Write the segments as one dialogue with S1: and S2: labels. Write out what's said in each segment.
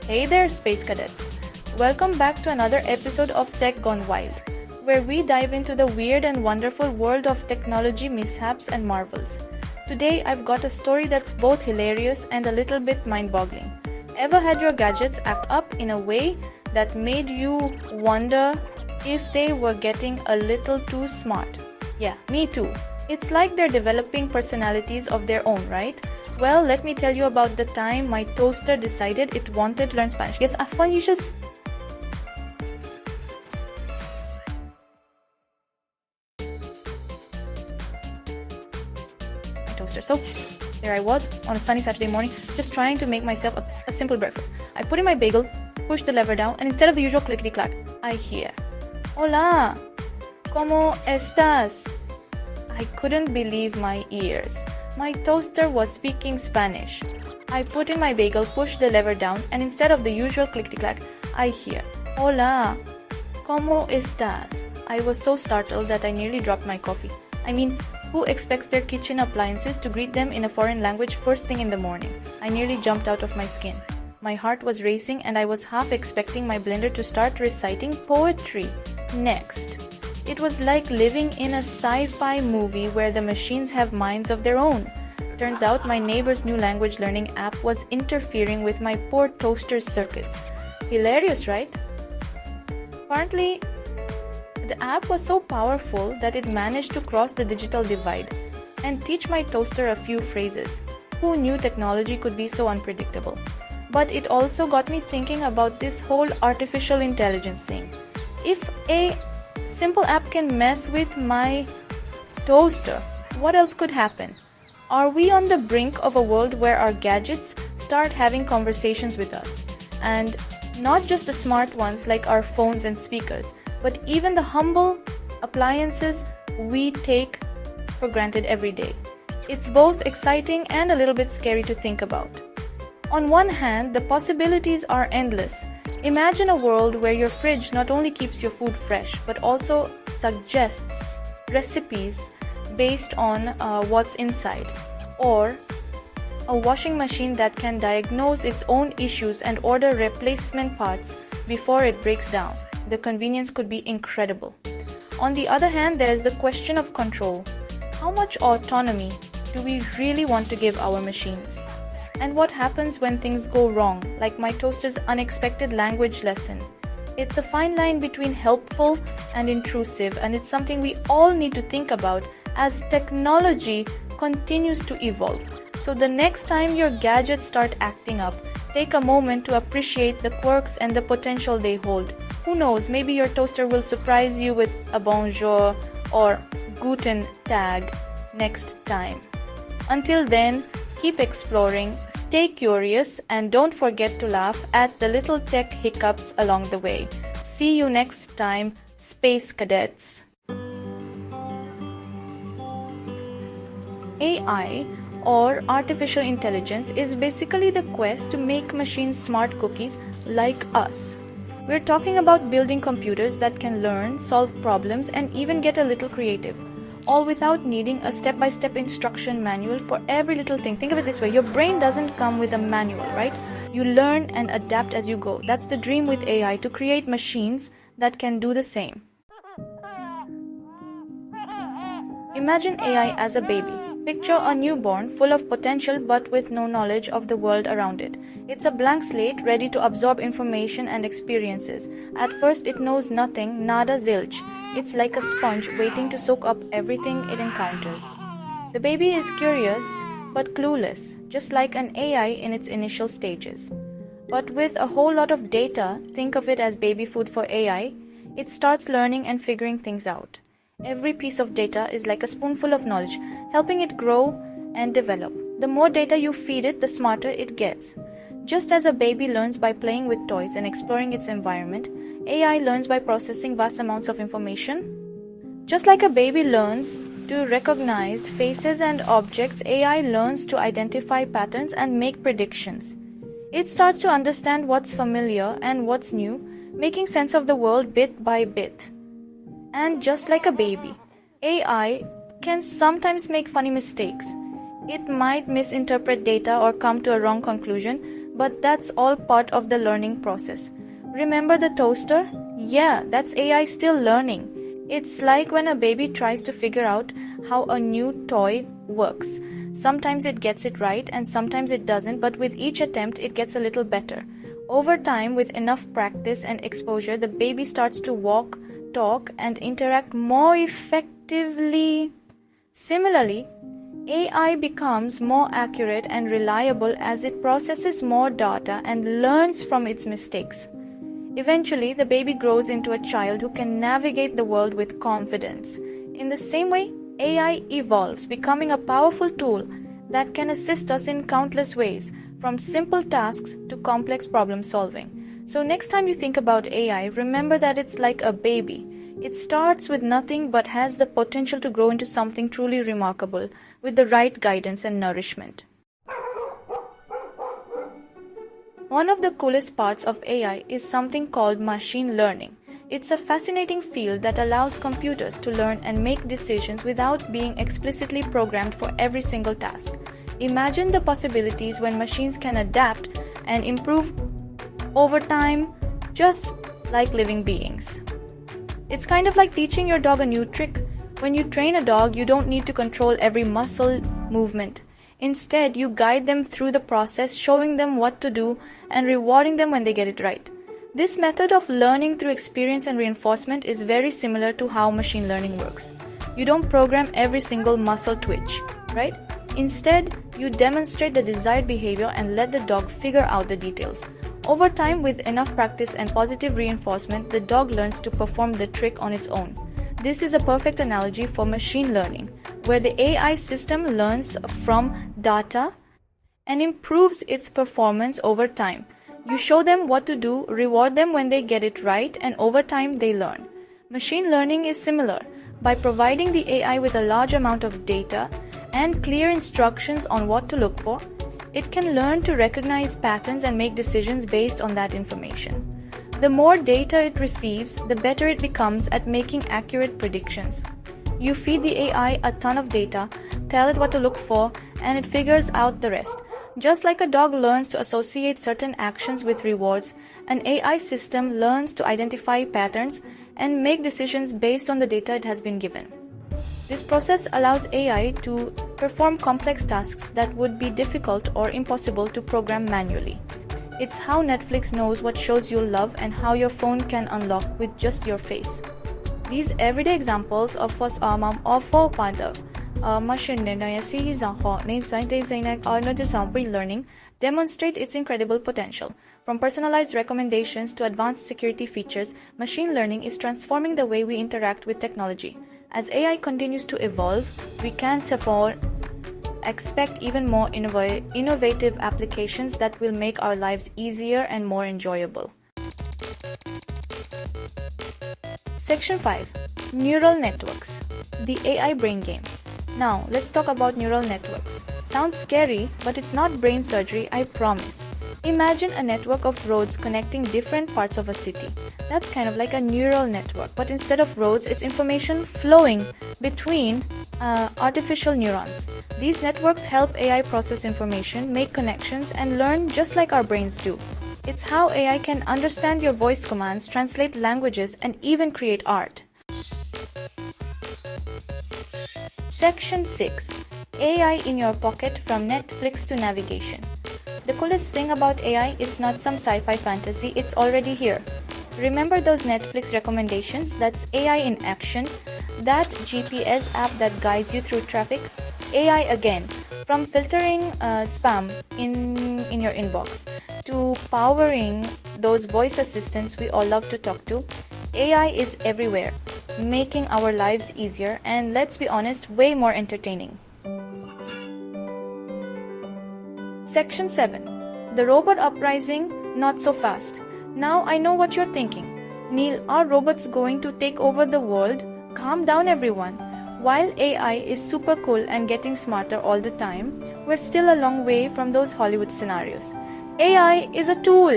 S1: Hey there, Space Cadets! Welcome back to another episode of Tech Gone Wild, where we dive into the weird and wonderful world of technology mishaps and marvels. Today, I've got a story that's both hilarious and a little bit mind-boggling. Ever had your gadgets act up in a way that made you wonder if they were getting a little too smart? Yeah, me too. It's like they're developing personalities of their own, right? Well, let me tell you about the time my toaster decided it wanted to learn Spanish. Yes, Afanyishas. My toaster. So, there I was on a sunny Saturday morning, just trying to make myself a simple breakfast. I put in my bagel, push the lever down, and instead of the usual clickety-clack, I hear, "Hola, ¿cómo estás?" I couldn't believe my ears. My toaster was speaking Spanish. I put in my bagel, pushed the lever down, and instead of the usual clickety-clack, I hear, "Hola, ¿cómo estás?" I was so startled that I nearly dropped my coffee. I mean, who expects their kitchen appliances to greet them in a foreign language first thing in the morning? I nearly jumped out of my skin. My heart was racing and I was half expecting my blender to start reciting poetry next. It was like living in a sci-fi movie where the machines have minds of their own. Turns out my neighbor's new language learning app was interfering with my poor toaster's circuits. Hilarious, right? Apparently, the app was so powerful that it managed to cross the digital divide and teach my toaster a few phrases. Who knew technology could be so unpredictable? But it also got me thinking about this whole artificial intelligence thing. If a simple app can mess with my toaster, what else could happen? Are we on the brink of a world where our gadgets start having conversations with us? And not just the smart ones like our phones and speakers, but even the humble appliances we take for granted every day. It's both exciting and a little bit scary to think about. On one hand, the possibilities are endless. Imagine a world where your fridge not only keeps your food fresh, but also suggests recipes based on what's inside. Or a washing machine that can diagnose its own issues and order replacement parts before it breaks down. The convenience could be incredible. On the other hand, there's the question of control. How much autonomy do we really want to give our machines? And what happens when things go wrong, like my toaster's unexpected language lesson? It's a fine line between helpful and intrusive, and it's something we all need to think about as technology continues to evolve. So the next time your gadgets start acting up, take a moment to appreciate the quirks and the potential they hold. Who knows, maybe your toaster will surprise you with a bonjour or guten tag next time. Until then, keep exploring, stay curious, and don't forget to laugh at the little tech hiccups along the way. See you next time, Space Cadets. AI, or artificial intelligence, is basically the quest to make machines smart cookies like us. We're talking about building computers that can learn, solve problems, and even get a little creative. All without needing a step-by-step instruction manual for every little thing. Think of it this way, your brain doesn't come with a manual, right? You learn and adapt as you go. That's the dream with AI, to create machines that can do the same. Imagine AI as a baby. Picture a newborn full of potential but with no knowledge of the world around it. It's a blank slate ready to absorb information and experiences. At first it knows nothing, nada zilch. It's like a sponge waiting to soak up everything it encounters. The baby is curious but clueless, just like an AI in its initial stages. But with a whole lot of data, think of it as baby food for AI, it starts learning and figuring things out. Every piece of data is like a spoonful of knowledge, helping it grow and develop. The more data you feed it, the smarter it gets. Just as a baby learns by playing with toys and exploring its environment, AI learns by processing vast amounts of information. Just like a baby learns to recognize faces and objects, AI learns to identify patterns and make predictions. It starts to understand what's familiar and what's new, making sense of the world bit by bit. And just like a baby, AI can sometimes make funny mistakes. It might misinterpret data or come to a wrong conclusion, But that's all part of the learning process. Remember the toaster? Yeah, that's AI still learning. It's like when a baby tries to figure out how a new toy works. Sometimes it gets it right and sometimes it doesn't, but with each attempt it gets a little better. Over time, with enough practice and exposure, the baby starts to walk, talk, and interact more effectively. Similarly, AI becomes more accurate and reliable as it processes more data and learns from its mistakes. Eventually, the baby grows into a child who can navigate the world with confidence. In the same way, AI evolves, becoming a powerful tool that can assist us in countless ways, from simple tasks to complex problem solving. So next time you think about AI, remember that it's like a baby. It starts with nothing but has the potential to grow into something truly remarkable with the right guidance and nourishment. One of the coolest parts of AI is something called machine learning. It's a fascinating field that allows computers to learn and make decisions without being explicitly programmed for every single task. Imagine the possibilities when machines can adapt and improve over time, just like living beings. It's kind of like teaching your dog a new trick. When you train a dog, you don't need to control every muscle movement. Instead, you guide them through the process, showing them what to do and rewarding them when they get it right. This method of learning through experience and reinforcement is very similar to how machine learning works. You don't program every single muscle twitch, right? Instead, you demonstrate the desired behavior and let the dog figure out the details. Over time, with enough practice and positive reinforcement, the dog learns to perform the trick on its own. This is a perfect analogy for machine learning, where the AI system learns from data and improves its performance over time. You show them what to do, reward them when they get it right, and over time they learn. Machine learning is similar. By providing the AI with a large amount of data and clear instructions on what to look for, it can learn to recognize patterns and make decisions based on that information. The more data it receives, the better it becomes at making accurate predictions. You feed the AI a ton of data, tell it what to look for, and it figures out the rest. Just like a dog learns to associate certain actions with rewards, an AI system learns to identify patterns and make decisions based on the data it has been given. This process allows AI to perform complex tasks that would be difficult or impossible to program manually. It's how Netflix knows what shows you'll love and how your phone can unlock with just your face. These everyday examples of us amam offer machine learning demonstrate its incredible potential. From personalized recommendations to advanced security features, machine learning is transforming the way we interact with technology. As AI continues to evolve, we can expect even more innovative applications that will make our lives easier and more enjoyable. Section 5. Neural Networks. The AI Brain Game. Now, let's talk about neural networks. Sounds scary, but it's not brain surgery, I promise. Imagine a network of roads connecting different parts of a city. That's kind of like a neural network, but instead of roads, it's information flowing between artificial neurons. These networks help AI process information, make connections, and learn just like our brains do. It's how AI can understand your voice commands, translate languages, and even create art. Section 6. AI in your pocket from Netflix to navigation. The coolest thing about AI is not some sci-fi fantasy, it's already here. Remember those Netflix recommendations? That's AI in action. That GPS app that guides you through traffic? AI again. From filtering spam in your inbox to powering those voice assistants we all love to talk to, AI is everywhere, making our lives easier and, let's be honest, way more entertaining. Section 7. The Robot Uprising, Not So Fast. Now I know what you're thinking. Neil, are robots going to take over the world? Calm down, everyone. While AI is super cool and getting smarter all the time, we're still a long way from those Hollywood scenarios. AI is a tool,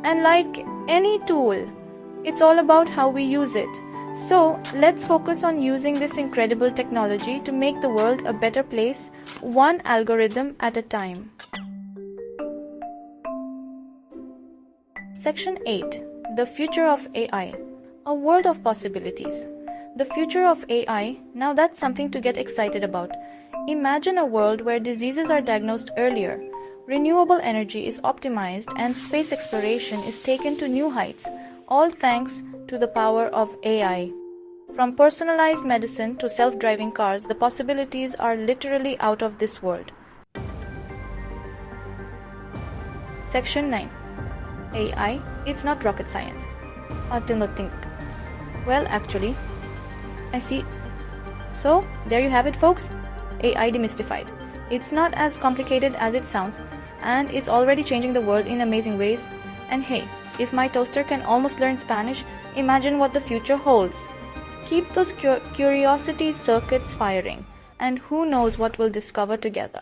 S1: and like any tool, it's all about how we use it. So, let's focus on using this incredible technology to make the world a better place, one algorithm at a time. Section 8. The future of AI. A world of possibilities. The future of AI, now that's something to get excited about. Imagine a world where diseases are diagnosed earlier, renewable energy is optimized, and space exploration is taken to new heights, all thanks to the power of AI. From personalized medicine to self-driving cars, the possibilities are literally out of this world. Section 9. AI, it's not rocket science. I do not think. Well, actually, I see. So, there you have it, folks. AI demystified. It's not as complicated as it sounds, and it's already changing the world in amazing ways. And hey, if my toaster can almost learn Spanish, imagine what the future holds. Keep those curiosity circuits firing, and who knows what we'll discover together.